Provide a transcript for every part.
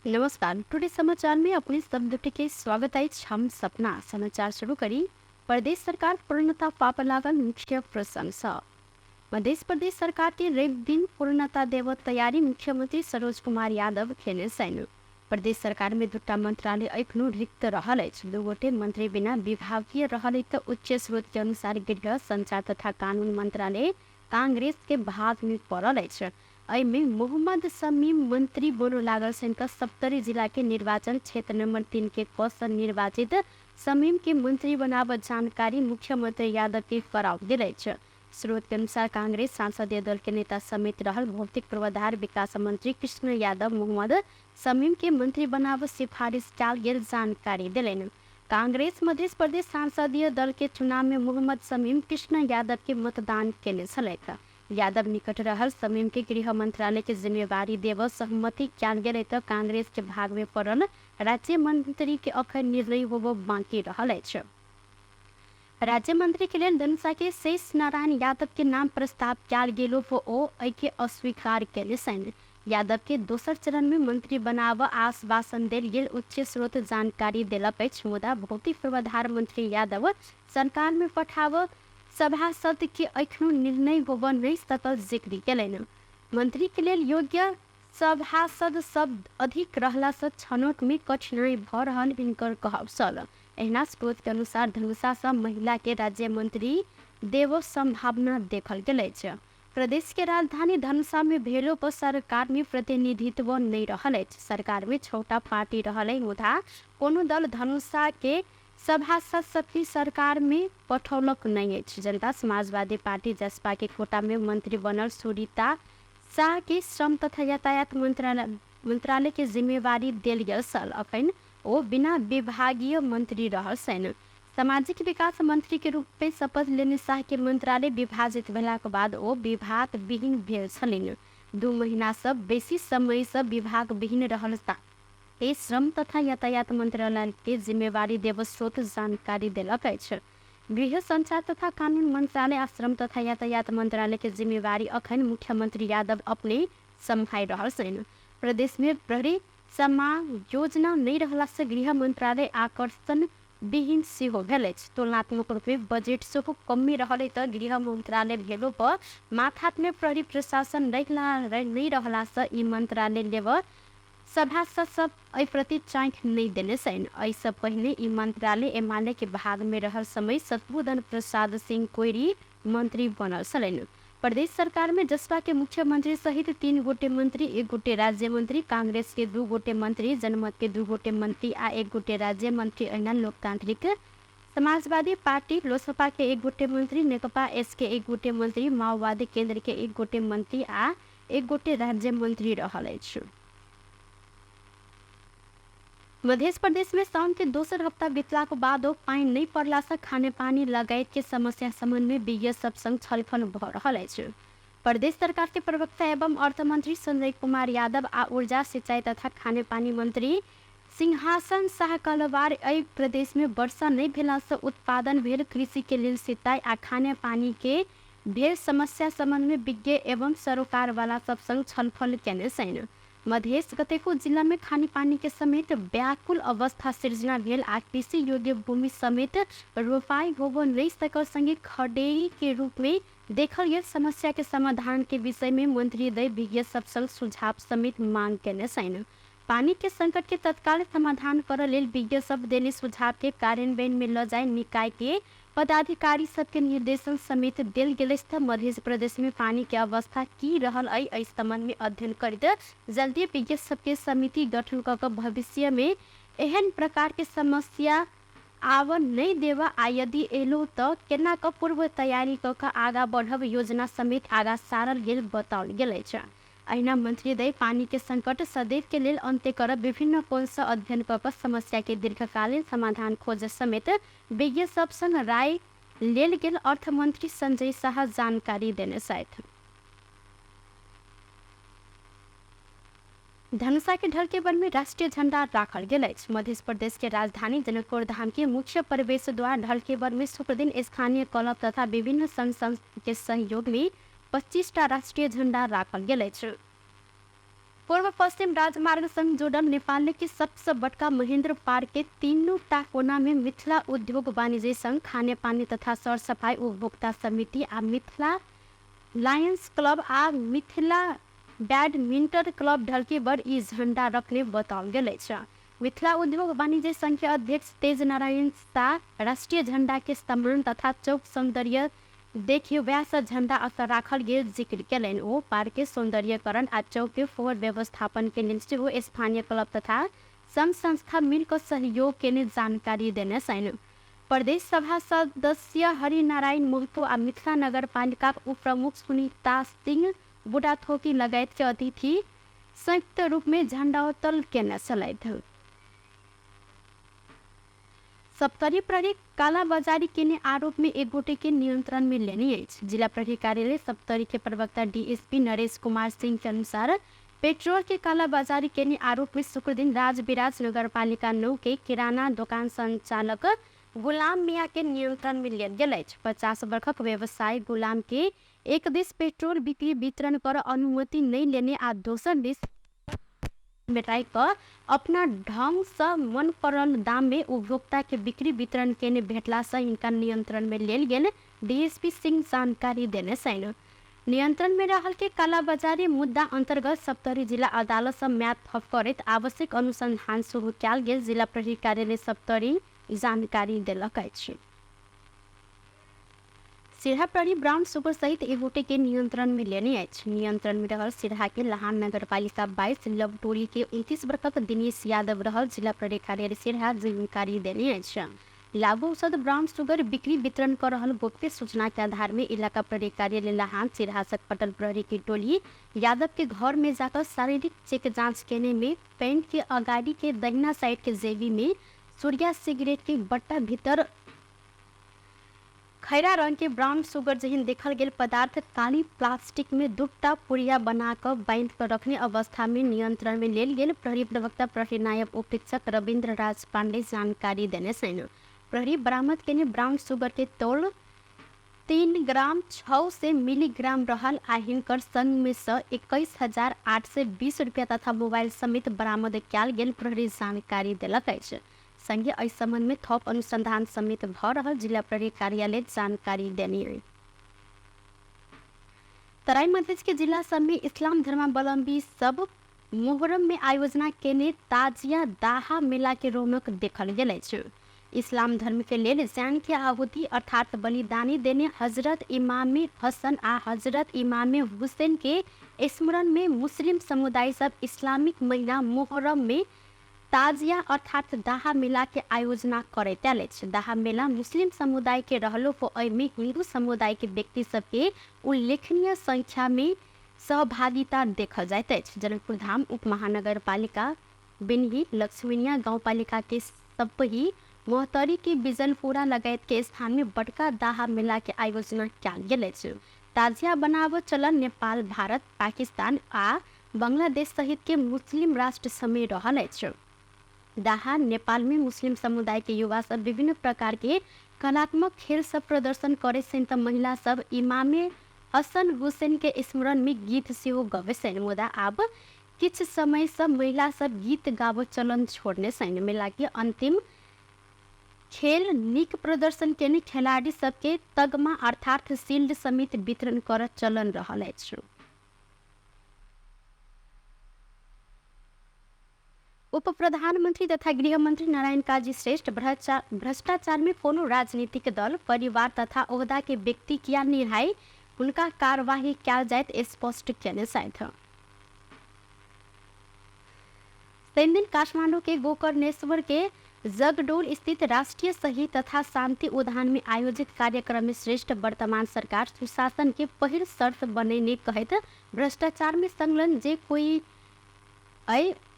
नमस्कार। टुडे समाचार में अपने शब्द के स्वागत है। हम सपना समाचार शुरू करी। प्रदेश सरकार पूर्णता पाप लागल मुख्य प्रशंसा। मध्य प्रदेश सरकार के रेप दिन पूर्णता देव तैयारी मुख्यमंत्री सरोज कुमार यादव खेने सैन। प्रदेश सरकार में दूटा मंत्रालय अखनो रिक्त रहल अछि। दू गोटे मंत्री बिना विभागीय रहल त उच्च स्रोत के अनुसार गृह संचार तथा कानून मंत्रालय कांग्रेस के भाग में पड़ल अछि। में मोहम्मद शमीम मंत्री बोलो लागल सेनका 70 जिला के निर्वाचन क्षेत्र नंबर 3 के पद निर्वाचित शमीम के मंत्री बनाव जानकारी मुख्यमंत्री यादव के कराव दिले। स्रोत के अनुसार कांग्रेस संसदीय दल के नेता समेत रहल भौतिक पूर्वाधार विकास मंत्री कृष्ण यादव मोहम्मद शमीम के मंत्री बनाव सिफारिश काल गेल जानकारी दिलेन। कांग्रेस मध्य प्रदेश संसदीय दल के चुनाव में मोहम्मद शमीम कृष्ण यादव के मतदान केने छलैक। यादव निकट रहल शमीम के गृह मंत्रालय के जिम्मेवारी देव सहमति कयल गेल त कांग्रेस के भाग में पड़ल राज्य मंत्री के अखन निर्णय होबो बाकी रहल अछि। राज्य मंत्री के लिए धनुषा के शेष नारायण यादव के नाम प्रस्ताव कयल गेलो ओ के अस्वीकार केले सैन। यादव के दोसर चरण में मंत्री बनाव आश्वासन देल गेल उच्च स्रोत जानकारी देलक अछि। मुदा भौतिक पूर्वाधार मंत्री यादव सरकार में पठाव सभासद के अखनो निर्णय होबो नहीं सकल जिक्र केलनि। मंत्री के लिए योग्य सभासद शब्द अधिक रहला से छनौट में कठिनाई भ रहल हिनकर कहब छल। एहना स्रोत के अनुसार धनुषा से महिला के राज्य मंत्री देव संभावना देखल गेल अछि। प्रदेश के राजधानी धनुषा में भेलो पर सरकार में प्रतिनिधित्व नहीं रहल अछि। सरकार में छोटा पार्टी रहल मुदा कोनो दल धनुषा के सभासद सबकी सरकार में पठौलक नहीं अछि। जनता समाजवादी पार्टी जसपा के कोटा में मंत्री बनल सुरीता शाह के श्रम तथा यातायात मंत्रालय के जिम्मेवारी देल गेल छल। अखन ओ बिना विभागीय मंत्री रहल सैन। सामाजिक विकास मंत्री के रूप में शपथ लेने शाह के मंत्रालय विभाजित भेलाक बाद ओ विभाग विहीन भेल छलिन। 2 महीना से बेसी समय से विभाग विहीन रहल श्रम तथा यातायात मंत्रालय के जिम्मेवारी देव स्रोत जानकारी देलक अछि। गृह संचार तथा कानून मंत्रालय आ श्रम तथा यातायात मंत्रालय के जिम्मेवारी अखन मुख्यमंत्री यादव अपने संभाल रहल छन्। प्रदेश में प्रहरी समायोजना नहीं रहला से गृह मंत्रालय आकर्षण विहीन सेहो भेल अछि। तुलनात्मक रूप में बजट सेहो कमी रहल त गृह मंत्रालय भेलो पर माथात में प्रहरी प्रशासन नहीं रहला से ई मंत्रालय लेव सभासद सब एहि प्रति चाँख नहीं देने सैन। ऐसे पहले ई मंत्रालय एमाले के भाग में रहल समय शत्रुघ्न प्रसाद सिंह कोइरी मंत्री बनल छलैन। प्रदेश सरकार में जसपा के मुख्यमंत्री सहित 3 गोटे मंत्री, 1 गोटे राज्य मंत्री, कांग्रेस के 2 गोटे मंत्री, जनमत के 2 गोटे मंत्री आ 1 गोटे राज्य मंत्री, अहिना लोकतांत्रिक समाजवादी पार्टी लोसपा के 1 गोटे मंत्री, नेकपा एस के 1 गोटे मंत्री, माओवादी केंद्र के 1 गोटे मंत्री आ 1 गोटे राज्य मंत्री रहल अछि। मध्य प्रदेश में साउन के दोसर हफ्ता बीतला के बाद पानी नहीं पड़ला से खाने पानी लगायत के समस्या संबंध में विज्ञ सब संग छलफल भ रहल अछि। प्रदेश सरकार के प्रवक्ता एवं अर्थ मंत्री संजय कुमार यादव आ ऊर्जा सिंचाई तथा खाने पानी मंत्री सिंहासन शाह कलवार प्रदेश में वर्षा नहीं भेला से उत्पादन भेल कृषि के लेल सिंचाई आ खाने पानी के भेल समस्या संबंध में विज्ञ एवं सरोकार वाला सब संग छलफल केने सैन। मधेश कतेको जिला में खाने पानी के समेत व्याकुल अवस्था सृजना भेल आ कृषि योग्य भूमि समेत रोपाई होबो नहीं सकल संगे खडेरी के रूप में देखल गेल समस्या के समाधान के विषय में मंत्री दय विज्ञ सब संग सुझाव समेत मांग केने सैन। पानी के संकट के तत्काल समाधान कर लेल विज्ञ सब देने सुझाव के कार्यान्वयन में ल जाए निकाय के पदाधिकारी सबके निर्देशन समेत देल गेल। मध्य प्रदेश में पानी के अवस्था की रहल एहि संबंध में अध्ययन करते जल्दी विज्ञ सबके समिति गठन क भविष्य में एहन प्रकार के समस्या आव नहीं देवा आ यदि एलो तो केना क पूर्व तैयारी क आगा बढ़ब योजना समेत आगा सारल गेल बताओल गेल अछि। अहिना मंत्री दय पानी के संकट सदैव के लेल अंत्य करब विभिन्न कोण से अध्ययन क समस्या के दीर्घकालीन समाधान खोज समेत विज्ञ सब संग राय लेल गेल अर्थ मंत्री संजय शाह जानकारी देने साथ। धनुषा के ढलके वन में राष्ट्रीय झंडा राखल गेल अछि। मध्य प्रदेश के राजधानी जनकपुर धाम के मुख्य प्रवेश द्वार ढलके वन में शुक्र दिन स्थानीय क्लब तथा विभिन्न संस्था के सहयोग में 25टा राष्ट्रीय झंडा राखल गेल अछि। पूर्व पश्चिम राजमार्ग संग जोड़ल नेपाल के सबसे बड़का महेंद्र पार्क के तीनों टा कोना में मिथिला उद्योग वाणिज्य संघ, खाने पानी तथा सर सफाई उपभोक्ता समिति आ मिथिला लायंस क्लब आ मिथिला बैडमिंटन क्लब ढलके बर ई झंडा रखने बताओल गेल अछि। मिथिला उद्योग वाणिज्य संघ के अध्यक्ष तेज नारायण शाह राष्ट्रीय झंडा के स्तंभन तथा चौक सौंदर्य देखिए व्यास झंडा असर राखल गेल जिक्र केलनि। ओ पार्क के सौंदर्यकरण आ चौक के फोर व्यवस्थापन के लेल सेहो स्थानीय क्लब तथा संघ संस्था मिलकर सहयोग के जानकारी देने छनि। प्रदेश सभा सदस्य हरिनारायण महतो आ मिथिला नगर पालिका उप प्रमुख सुनीता सिंह बुढ़ाथोकी लगायत के अतिथि संयुक्त रूप में झंडोत्तोलन केने छलथि। सप्तरी प्रहरी कालाबाजारी केने आरोप में एक गोटे के नियंत्रण में लेनी है। जिला प्रहरी कार्यालय सप्तरी के प्रवक्ता डीएसपी नरेश कुमार सिंह के अनुसार पेट्रोल के कालाबाजारी केने आरोप में शुक्र दिन राजविराज नगर पालिका 9 के किराना दुकान संचालक गुलाम मिया के नियंत्रण में लेल गेल। 50 वर्षक व्यवसायी गुलाम के एक दिस पेट्रोल बिक्री वितरण कर अनुमति नहीं लेने आ दोसर दिस मिटाई कर अपना ढंग से मन पड़ल दाम में उपभोक्ता के बिक्री वितरण केने भेटला से इनका नियंत्रण में लेल गेल डीएसपी सिंह जानकारी देने छनि। नियंत्रण में रहल के कालाबाजारी मुद्दा अंतर्गत सप्तरी जिला अदालत से म्याद थप करैत आवश्यक अनुसंधान शुरू कयल गेल जिला प्रहरी कार्यालय सप्तरी जानकारी देलक अछि। सिरहा प्रहरी ब्राउन सुगर सहित एक गोटे के नियंत्रण में लेने अछि। नियंत्रण में रहल सिरहा के लहान नगर पालिका 22 लवटोली के 29 वर्षक दिनेश यादव रहल जिला प्रहरी कार्यालय सिरहा जानकारी देने अछि। लागू औषध ब्राउन सुगर बिक्री वितरण कर रहल गोप्य सूचना के आधार में इलाका प्रहरी कार्यालय लहान सिरहा से पटल प्रहरी की टोली यादव के घर में जाकर शारीरिक चेक जांच केने में पैंट के अगाड़ी के दहिना साइड के जेबी में सूर्या सिगरेट के बट्टा भीतर खैरा रंग के ब्राउन सुगर जहिन देखल गेल पदार्थ काली प्लास्टिक में दुटा पुड़िया बनाकर बांध कर रखने अवस्था में नियंत्रण में लेल गेल प्रहरी प्रवक्ता प्रहरी नायब उपरीक्षक रविंद्र राज पांडे जानकारी देने छनि। प्रहरी बरामद केने ब्राउन सुगर के तौल 3 ग्राम 600 मिलीग्राम रहल आ हिनकर संग में से 21,820 रुपया तथा मोबाइल समेत बरामद कयल गेल प्रहरी जानकारी देलक अछि। संगे इस संबंध में थप अनुसंधान समेत भ रहल जिला प्रहरी कार्यालय जानकारी देने है। तराई मध्य के जिला सब में इस्लाम धर्मावलंबी सब मुहर्रम में आयोजना केने ताजिया दाहा मेला के रौनक देखल गेल अछि। इस्लाम धर्म के लेल जान के आहुति अर्थात बलिदानी देने हजरत इमाम हसन आ हजरत इमाम हुसैन के स्मरण में मुस्लिम समुदाय सब इस्लामिक महीना मुहर्रम में ताजिया अर्थात दाहा मेला के आयोजना करैत अछि। दाहा मेला मुस्लिम समुदाय के रहलो में हिंदू समुदाय के व्यक्ति सबके उल्लेखनीय संख्या में सहभागिता देखल जाइत अछि। जनकपुर धाम उप महानगर पालिका बिनही लक्ष्मीनिया गाँव पालिका के सपही मोहतरी के बिजलपुरा लगायत के स्थान में बड़का दाहा मेला के आयोजना कयल गेल अछि। ताजिया बनाव चलन नेपाल, भारत, पाकिस्तान आ बांग्लादेश सहित के मुस्लिम राष्ट्र समेत रहल अछि। दाहा नेपाल में मुस्लिम समुदाय के युवा सब विभिन्न प्रकार के कलात्मक खेल सब प्रदर्शन करे छन् त महिला सब इमाम हसन हुसैन के स्मरण में गीत सेहो गवे छन्। मुदा आब किछ समय से महिला सब गीत गाव चलन छोड़ने छन्। मेला के अंतिम खेल नीक प्रदर्शन केने खिलाड़ी सबके तगमा अर्थात शील्ड समेत वितरण कर चलन रहल अछि। उप प्रधानमंत्री तथा गृह मंत्री नारायण काजी श्रेष्ठ भ्रष्टाचार में कोनो राजनीतिक दल, परिवार तथा ओहदा के व्यक्ति किया निर्हाय उनका कार्यवाही क्या जाए स्पष्ट केने छथि। दिन काठमांडू के गोकर्णेश्वर के जगडोल स्थित राष्ट्रीय सही तथा शांति उद्यान में आयोजित कार्यक्रम में श्रेष्ठ वर्तमान सरकार सुशासन के पहिल शर्त बनेने कहत भ्रष्टाचार में संलग्न जे कोई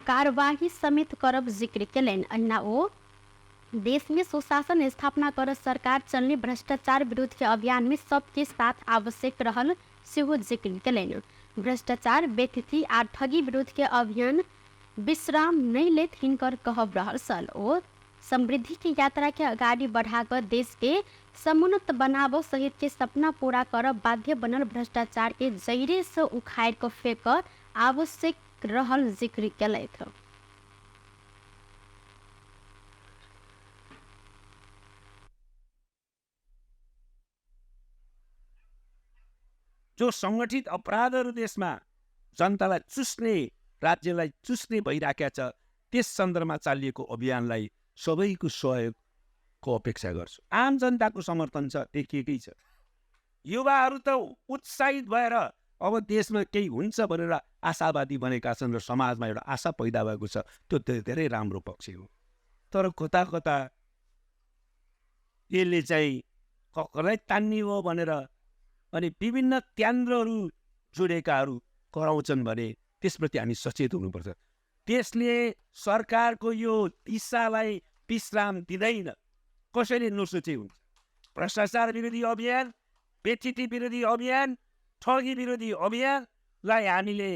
कार्यवाही समेत करब जिक्र केलनि। अहिना ओ देश में सुशासन स्थापना कर सरकार चलने भ्रष्टाचार विरुद्ध के अभियान में सबके साथ आवश्यक रहल सेहो जिक्र केलनि। भ्रष्टाचार, बेइज्जती आ ठगी विरुद्ध के अभियान विश्राम नहीं लेत हिनकर कहब रहल सल। ओ समृद्धि की यात्रा के आगाड़ी बढ़ाकर देश के समुन्नत बनाबो सहित के सपना पूरा करब बाध्य बनल भ्रष्टाचार के जड़े से उखाड़ कर फेंक आवश्यक रहल जिक्र केलथि। जो सङ्गठित अपराधहरू देशमा जनतालाई चुस्ने, राज्यलाई चुस्ने भइराखेका छ, त्यस सन्दर्भमा चालिएको अभियानलाई सबैको सहयोगको अपेक्षा गर्छु। आम जनताको समर्थन छ, देखिएकै छ। युवाहरू त उत्साहित भएर अब देशमा केही हुन्छ भनेर आशावादी बनेका छन् र समाजमा एउटा आशा पैदा भएको छ। त्यो धेरै राम्रो पक्ष हो। तर कता कता यसले चाहिँ कसलाई तान्ने हो भनेर अनि विभिन्न त्यान्द्रहरू जोडेकाहरू कराउँछन् भने त्यसप्रति हामी सचेत हुनुपर्छ। त्यसले सरकारको यो दिशालाई विश्राम दिँदैन, कसैले नसोचे हुन्छ। भ्रष्टाचार विरोधी अभियान, बेचिटी विरोधी अभियान, ठगी विरोधी अभियानलाई हामीले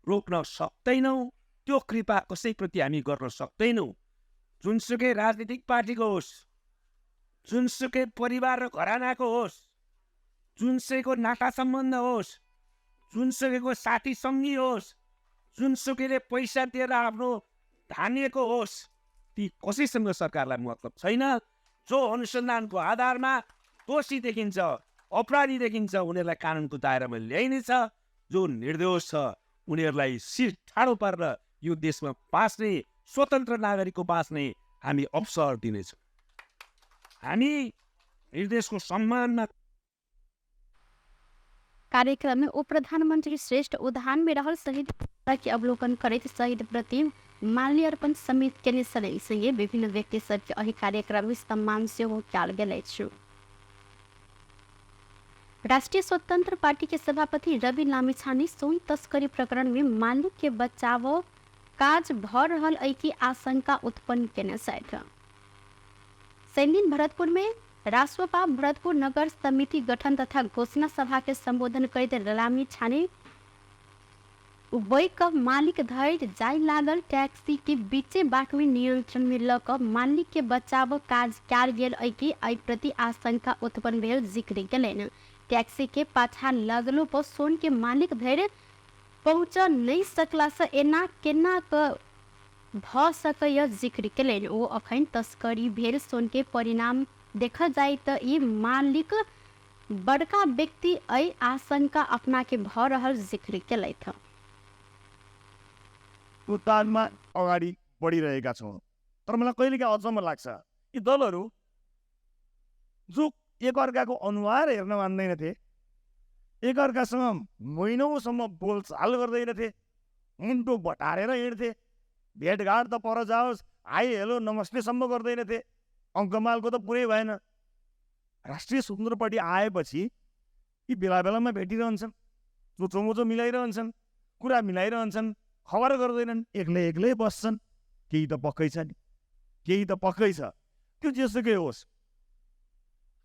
रोक्न सक्दैनौँ। त्यो कृपा कसैप्रति हामी गर्न सक्दैनौँ। जुनसुकै राजनीतिक पार्टीको होस्, जुनसुकै परिवार र घरानाको होस्, जुनसुकैको नाता सम्बन्ध होस्, जुनसुकैको साथी सङ्गी होस्, जुनसुकैले पैसा दिएर आफ्नो धानिएको होस्, ती कसैसँग सरकारलाई मतलब छैन। जो अनुसन्धानको आधारमा दोषी देखिन्छ, अपराधी देखिन्छ, उनीहरूलाई कानुनको दायरामा ल्याइनेछ। जो निर्दोष छ उनीहरूलाई सिर ठाडो पारेर यो देशमा बाँच्ने, स्वतन्त्र नागरिकको बाँच्ने हामी अवसर दिनेछौँ। हामी निर्देशको सम्मानमा कार्यक्रम में उप प्रधानमंत्री श्रेष्ठ उद्यान में रहल शहीद के अवलोकन करते शहीद प्रति माल्यार्पण समेत केने संगे विभिन्न व्यक्ति सबके अही कार्यक्रम में सम्मान से कयल गेल अछि। राष्ट्रीय स्वतंत्र पार्टी के सभापति रवि लामिछाने सोन तस्करी प्रकरण में मालिक के बचाव काज भ रहल अइ की आशंका उत्पन्न केने छथि। सैनिक भरतपुर में राष्ट्रपा भरतपुर नगर समिति गठन तथा घोषणा सभा के संबोधन करते लामिछाने बैक मालिक धैर्य जाय लागल टैक्सी के बीचे बाट में नियंत्रण में लक मालिक के बचाव काज कयल गेल अइ की अइ प्रति आशंका उत्पन्न भेल जिक्र केलनि। टैक्सी के पाछा लगलो पर सोन के मालिक धैर्य पहुँच नहीं सकला से एना केना भ सकय जिक्र केलनि। ओ अखन तस्करी भेल सोन के परिणाम देखा जाए तो ये मालिक बड़का व्यक्ति अइ आशंका अपना के भ रहल जिक्र केलथि। उत्तानमा अगाडि बढिरहेका छौँ, तर मलाई कहिलेकाहीँ अचम्म लाग्छ यी दलहरू जो एकअर्काको अनुहार हेर्न मान्दैनथे, एकअर्कासँग महिनौसम्म बोलचाल गर्दैनथे, मुन्टो बटारेर हिँड्थे, भेटघाट त पर जाओस् हाई हेलो नमस्तेसम्म गर्दैनथे। अङ्कमालको त पुरै भएन। राष्ट्रिय स्वतन्त्र पार्टी आएपछि यी बेला बेलामा भेटिरहन्छन्, चोचोमोचो मिलाइरहन्छन्, कुरा मिलाइरहन्छन्, खबर गर्दैनन्, एक्लै एक्लै बस्छन्। केही त पक्कै छ नि, केही त पक्कै छ। त्यो जेसुकै होस्,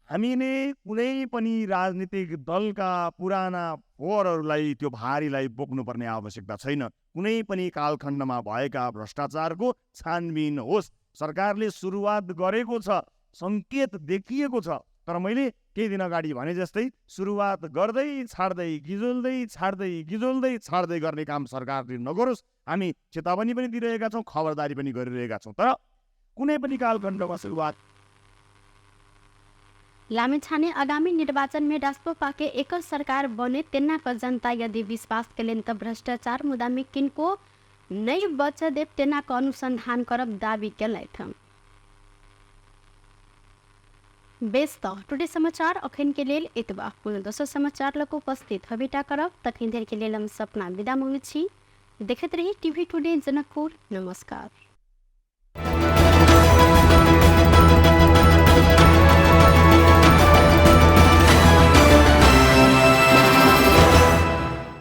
हामीले कुनै पनि राजनीतिक दलका पुराना फोहोरहरूलाई, त्यो भारीलाई बोक्नुपर्ने आवश्यकता छैन। कुनै पनि कालखण्डमा भएका भ्रष्टाचारको छानबिन होस्। सरकारले सुरुवात गरेको छ, सङ्केत देखिएको छ, तर मैले केही दिन अगाडि भने जस्तै सुरुवात गर्दै छाड्दै गिजोल्दै छाड्दै गिजोल्दै छाड्दै गर्ने काम सरकारले नगरोस्। हामी चेतावनी पनि दिइरहेका छौँ, खबरदारी पनि गरिरहेका छौँ, तर कुनै पनि कालखण्डमा सुरुवात। लामिछाने आगामी निर्वाचन में राष्ट्रपा के एक सरकार बने तेना का जनता यदि विश्वास करें तो भ्रष्टाचार मुद्दा में किनको नहीं बच देव तेना का अनुसंधान करब दावी केलथि। बेस त टुडे समाचार अखन के लेल एतबा। कुल दोसर समाचार लको उपस्थित हबेटा करब तखन देर के लेल हम सपना विदा मांगे छी। देखते रही टीवी टुडे जनकपुर। नमस्कार।